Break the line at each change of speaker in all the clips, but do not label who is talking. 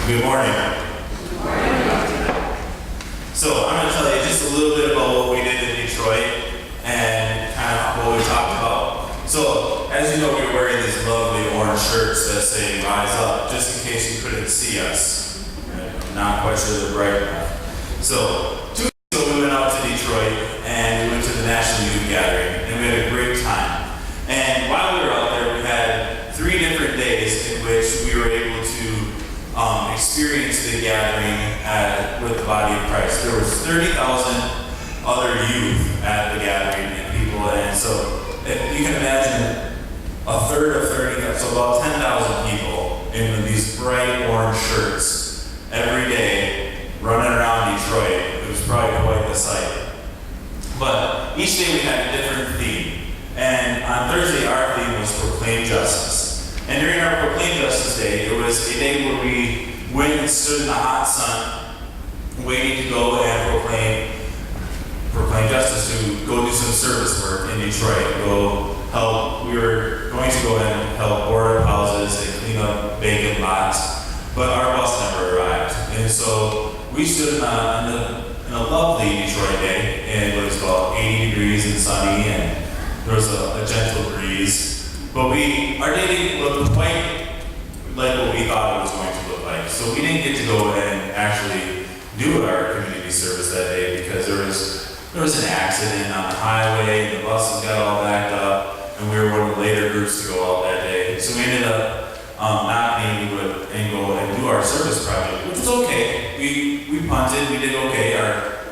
Good morning. So I'm going to tell you just a little bit about what we did in Detroit and kind of what we talked about. So as you know, we were wearing these lovely orange shirts that say "Rise Up," just in case you couldn't see us. I'm not quite sure they're bright enough. So 2 weeks ago we went out to Detroit and we went to the National Youth Gathering and we had a great time. And while we were out there, we had 3 different days in which we were able to experience the gathering with the body of Christ. There was 30,000 other youth at the gathering and people, and so if you can imagine a third of 30,000, so about 10,000 people in these bright orange shirts every day running around Detroit. It was probably quite the sight. But each day we had a different theme. And on Thursday, our theme was Proclaim Justice. And during our Proclaim Justice Day, it was a day where we went and stood in the hot sun, waiting to go and proclaim justice, to go do some service work in Detroit, go help. We were going to go and help board up houses and clean up vacant lots, but our bus never arrived. And so we stood in a lovely Detroit day, and it was about 80 degrees and sunny, and there was a gentle breeze. But our day didn't look quite like what we thought it was going to look like. So we didn't get to go and actually do our community service that day because there was an accident on the highway, and the buses got all backed up, and we were one of the later groups to go out that day. So we ended up not being able to go and do our service project, which was okay. We punted, we did okay.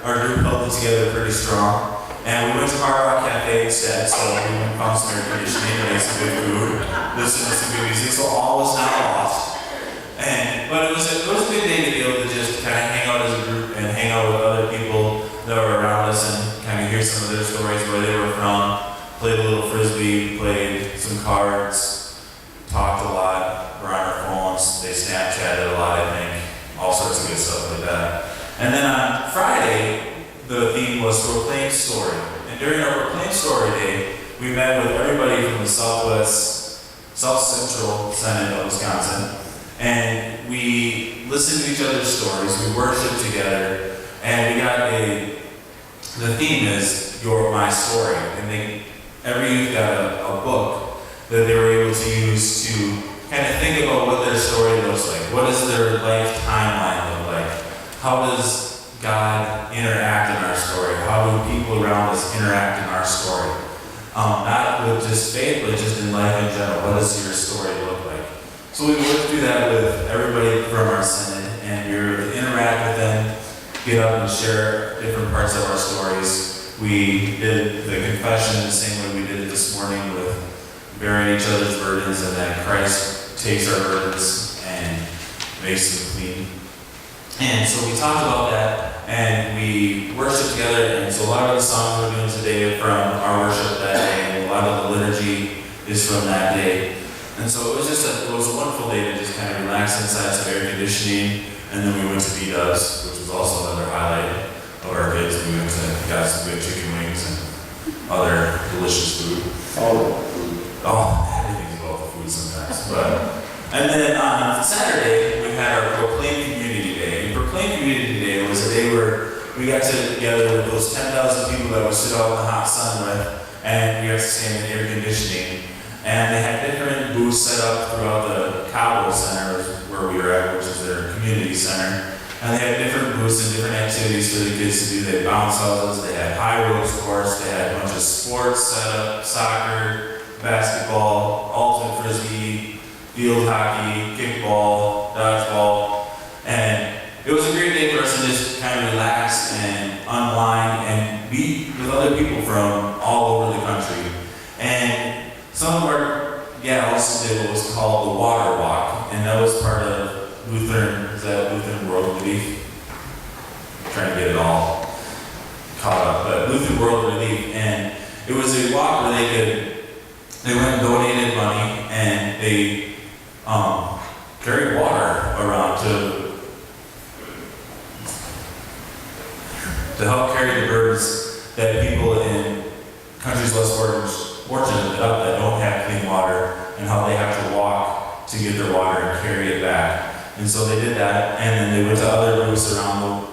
Our group held it together pretty strong. And we went to Hard Rock Cafe instead, so we went and found some air conditioning and ate some good food, listened to some good music, so all was not lost. But it was a good day to be able to just kind of hang out as a group and hang out with other people that were around us and kind of hear some of their stories, where they were from, played a little frisbee, played some cards, talked a lot, were on our phones, they Snapchatted a lot, I think, all sorts of good stuff like that. And then on Friday, the theme was Proclaim Story. And during our Proclaim Story Day, we met with everybody from the South Central Senate of Wisconsin, and we listened to each other's stories, we worshiped together, and we got the theme is My Story. And every youth got a book that they were able to use to kind of think about what their story looks like. What does their life timeline look like? How does God interact in our story? How do people around us interact in our story? Not with just faith, but just in life in general. What does your story look like? So we worked through that with everybody from our Synod, and we were to interact with them, get up and share different parts of our stories. We did the confession the same way we did it this morning, with bearing each other's burdens, and that Christ takes our burdens and makes them clean. And so we talked about that, and we worshiped together, and so a lot of the songs we're doing today are from our worship that day, and a lot of the liturgy is from that day. And so it was a wonderful day to just kind of relax inside some air conditioning, and then we went to B-Dubs, which was also another highlight of our kids. We went and got some good chicken wings and other delicious food. Everything's about the food sometimes. And then on Saturday, we had our Proclaim Community Day. And Proclaim Community Day was a day where we got together with those 10,000 people that we stood out in the hot sun with, and we got to stand in air conditioning. And they had different booths set up throughout the Cabo Center, where we were at, which is their community center. And they had different booths and different activities for the kids to do. They had bounce houses, they had high ropes course, they had a bunch of sports set up, soccer, basketball, ultimate frisbee, field hockey, kickball, dodgeball. And it was a great day for us to just kind of relax and unwind and be with other people from all over the country. And some of our gals did what was called the water walk, and that was part of Lutheran World Relief. I'm trying to get it all caught up, but Lutheran World Relief, and it was a walk where they went and donated money, and they carried water around to help carry the burdens that people in countries less fortunate that don't have clean water, and how they have to walk to get their water and carry it back. And so they did that, and then they went to other groups around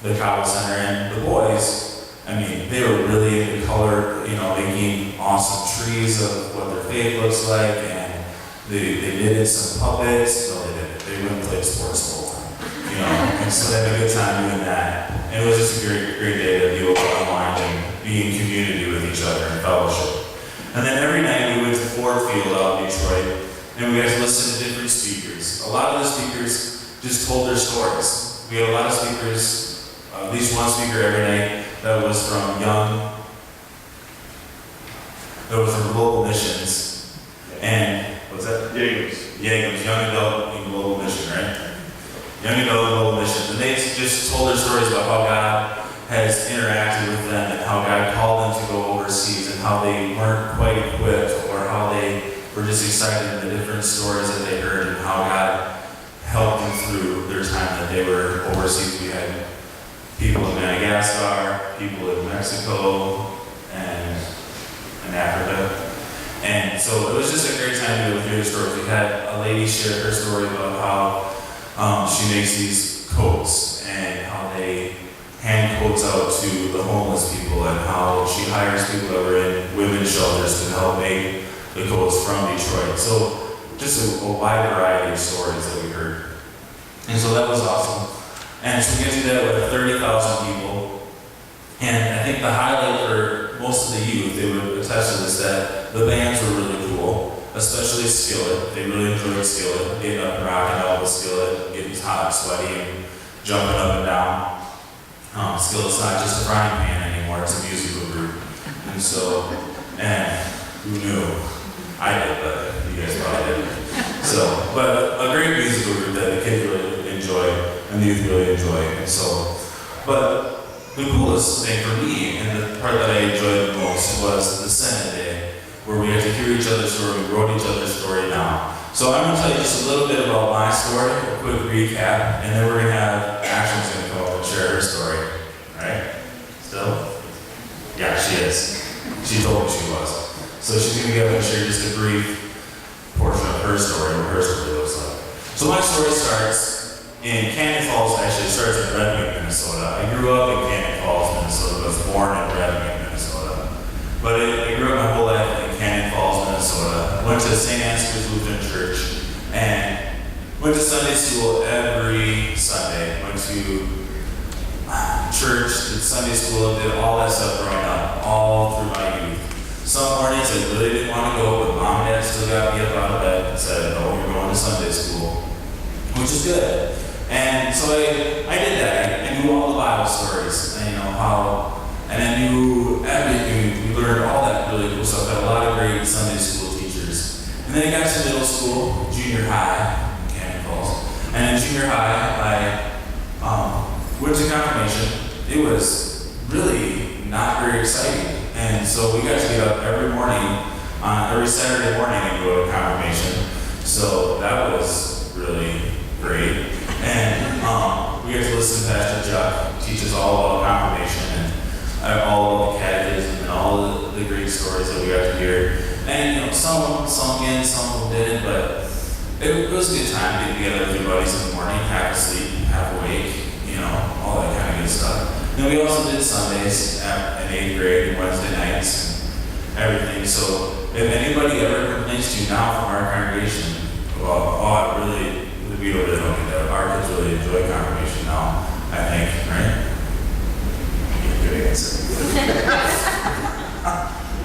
the Cabo Center, and the boys, I mean, they were really into color, making awesome trees of what their faith looks like, and they did some puppets. No, they didn't. They went and played sports the whole time, and so they had a good time doing that. And it was just a great day to be able to unwind and be in community with each other and fellowship. And then every night we went to Ford Field out in Detroit, and we got to listen to different speakers. A lot of the speakers just told their stories. We had a lot of speakers, at least one speaker every night that was from Global Missions. And what's that? Yagams, Young Adult in Global Mission, right? Young Adult in Global Mission. And they just told their stories about how God has interacted with them and how God called them to go overseas and how they weren't quite equipped or how they were just excited in the different stories that they heard and how God helped them through their time that they were overseas. We had people in Madagascar, people in Mexico, and in Africa. And so it was just a great time to be able to hear the stories. We had a lady share her story about how she makes these coats and how they hand coats out to the homeless people and how she hires people that were in women's shelters to help make the coats from Detroit. So just a wide variety of stories that we heard. And so that was awesome. And so we get to that with 30,000 people. And I think the highlight for most of the youth, they would attest to this, that the bands were really cool, especially Skillet. They really enjoyed Skillet, getting up and rocking out with Skillet, getting hot and sweaty and jumping up and down. Skillet's not just a frying pan anymore, it's a musical group. And so, who knew? I did, but you guys probably didn't. So, but a great musical group that the kids really enjoy and the youth really enjoy. And so, but the coolest thing for me and the part that I enjoyed the most was the Senate Day, where we had to hear each other's story, we wrote each other's story down. So I'm going to tell you just a little bit about my story, a quick recap, and then we're going to have Ashley's going to come up and share her story. Right? Still? Yeah, she is. She told me she was. So she's going to be able to share just a brief portion of her story, what her story looks like. So my story starts in Canyon Falls. Actually, it starts in Red Wing, Minnesota. I grew up in Canyon Falls, Minnesota. I was born in Red Wing, Minnesota. But I grew up my whole life in Canyon Falls, Minnesota. Went to St. Ansgar's Lutheran Church and went to Sunday school every Sunday. Went to church, did Sunday school, did all that stuff growing up, all through my youth. Some mornings I really didn't want to go, but mom and dad still got me up out of bed and said, no, you're going to Sunday school, which is good. And so I did that. I knew all the Bible stories, and and I knew everything. We learned all that really cool stuff. Had a lot of great Sunday school teachers. And then I got to middle school, junior high, Canyon Falls. And in junior high, I went to confirmation. It was really not very exciting. And so we got to get up every morning, every Saturday morning and go to confirmation. So that was really great. And we got to listen to Pastor Chuck teach us all about confirmation and all of the catechism and all the great stories that we got to hear. And some of them sunk in, some of them didn't, but it was a good time getting together with your buddies in the morning, half asleep, half awake, all that kind of good stuff. Then we also did Sundays in 8th grade and Wednesday nights and everything. So if anybody ever complains to you now from our congregation about, we really don't get that. Our kids really enjoy confirmation now, I think, right? Good answer.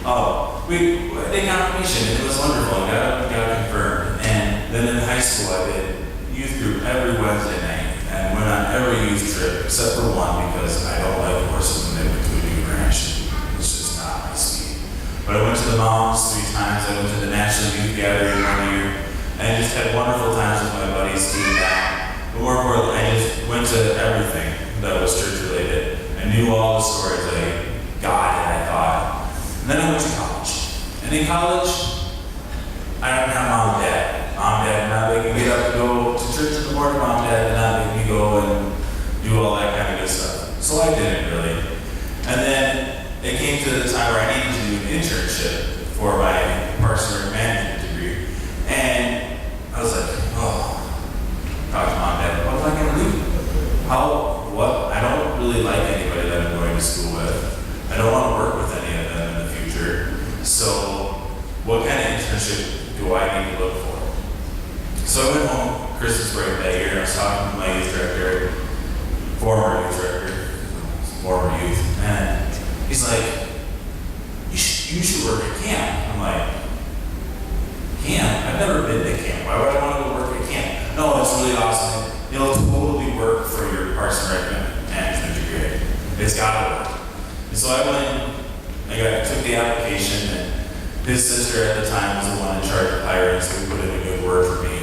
I did confirmation, and it was wonderful, and got confirmed. And then in high school, I did youth group every Wednesday night, and went on every youth trip, except for one, because I don't like horses when they went to a new ranch. It's just not my speed. But I went to the mountains 3 times, I went to the National Youth Gathering 1 year, and just had wonderful times with my buddies doing that. But more importantly, I just went to everything that was church related. I knew all the stories I got and I thought. And then I went to college. And in college, I don't have mom and dad. Mom and dad did not make me get up and go to church in the morning. Mom and dad did not make me go and do all that kind of good stuff. So I didn't really. And then it came to the time where I needed to do an internship for my Parks and Rec management degree. And I was like, talk to Christmas break that year, and I was talking to my youth director, former youth, and he's like, you should work at camp. I'm like, camp? I've never been to camp. Why would I want to go work at camp? No, it's really awesome. It'll totally work for your Parks and Rec management degree. It's gotta work. And so I went, took the application, and his sister at the time was the one in charge of hiring, so he put in a good word for me.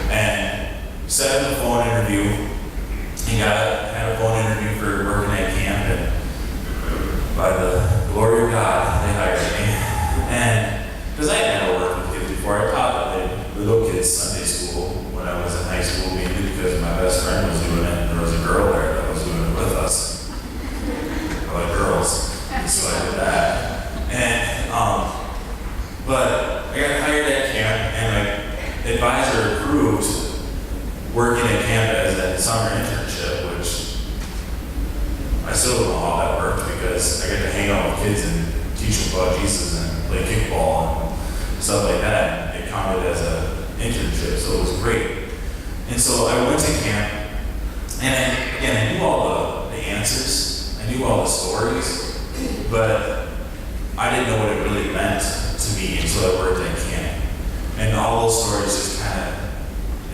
And set up a phone interview. He had a phone interview for working at camp, and by the glory of God, they hired me. And because I had never worked with kids before, I taught little kids Sunday school when I was in high school, mainly because my best friend was doing it, and there was a girl there that was doing it with us. I like girls, so I did that. And but I got hired at camp, and my advisor approved working at camp as a summer internship, which I still don't know how that worked, because I get to hang out with kids and teach them about Jesus and play kickball and stuff like that. And it counted as an internship, so it was great. And so I went to camp, and I knew all the answers, I knew all the stories, but I didn't know what it really meant to me until I worked at camp. And all those stories just I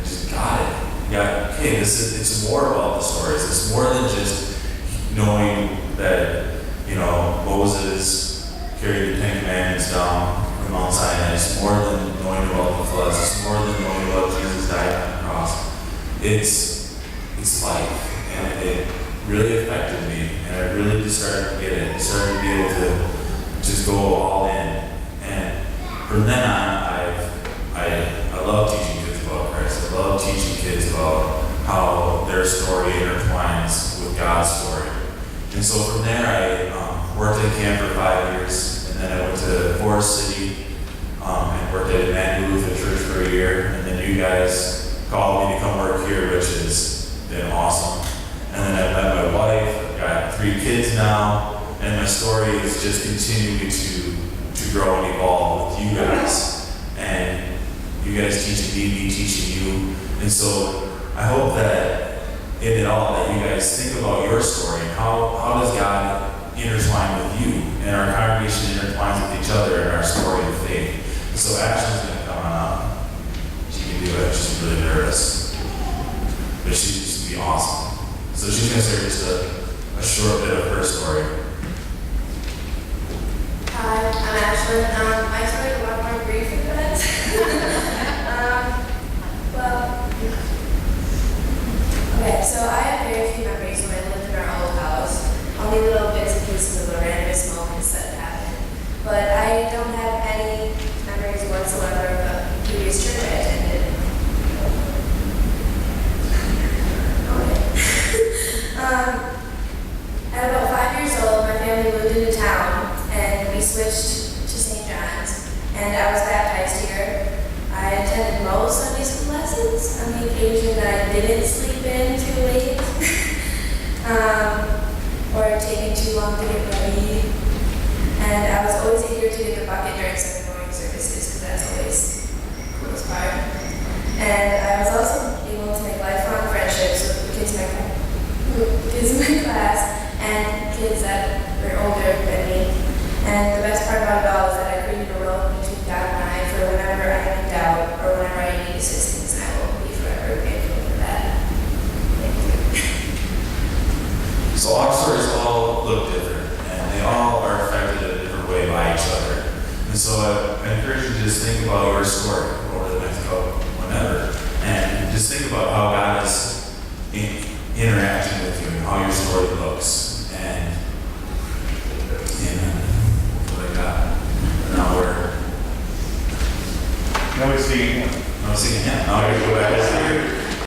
just got it. Yeah, okay, it's more about the stories. It's more than just knowing that, Moses carried the Ten Commandments down from Mount Sinai. It's more than knowing about the floods. It's more than knowing about Jesus dying on the cross. It's life, and it really affected me, and I really just started to get it. I started to be able to just go all in, and from then on, I love teaching kids about Christ. I love teaching kids about how their story intertwines with God's story. And so from there, I worked at camp for 5 years, and then I went to Forest City and worked at Emmanuel Lutheran Church for a year, and then you guys called me to come work here, which has been awesome. And then I met my wife. I've got 3 kids now, and my story is just continuing to grow and evolve with you guys. And you guys teaching me teaching you. And so I hope that in it all that you guys think about your story. How does God intertwine with you? And our congregation intertwines with each other in our story of faith. And so Ashley's going to come on up. She can do it. She's really nervous. But she's just going to be awesome. So she's going to share just a short bit of her story.
Hi, I'm Ashley. My story is a lot more brief than that. Okay, so I have very few memories when I lived in our old house. Only little bits and pieces of the randomest moments that happened. But I don't have any memories whatsoever of the previous church I attended. At about 5 years old, my family moved into town, and we switched to St. John's, and I was baptized here. I attended most Sunday school lessons on the occasion that I didn't sleep in too late, or taking too long to get ready. And I was always eager to get the bucket during Sunday morning services, because that's always the coolest part. And I was also able to make lifelong friendships with the kids in my class, and kids that were older than me. And the best part about it all is that I created a role between God and I for whenever I am in doubt or whenever I need assistance, and I will be forever grateful for that. Thank you.
So our stories all look different, and they all are affected in a different way by each other. And so I encourage you to just think about your story over the next couple, whenever, and just think about how God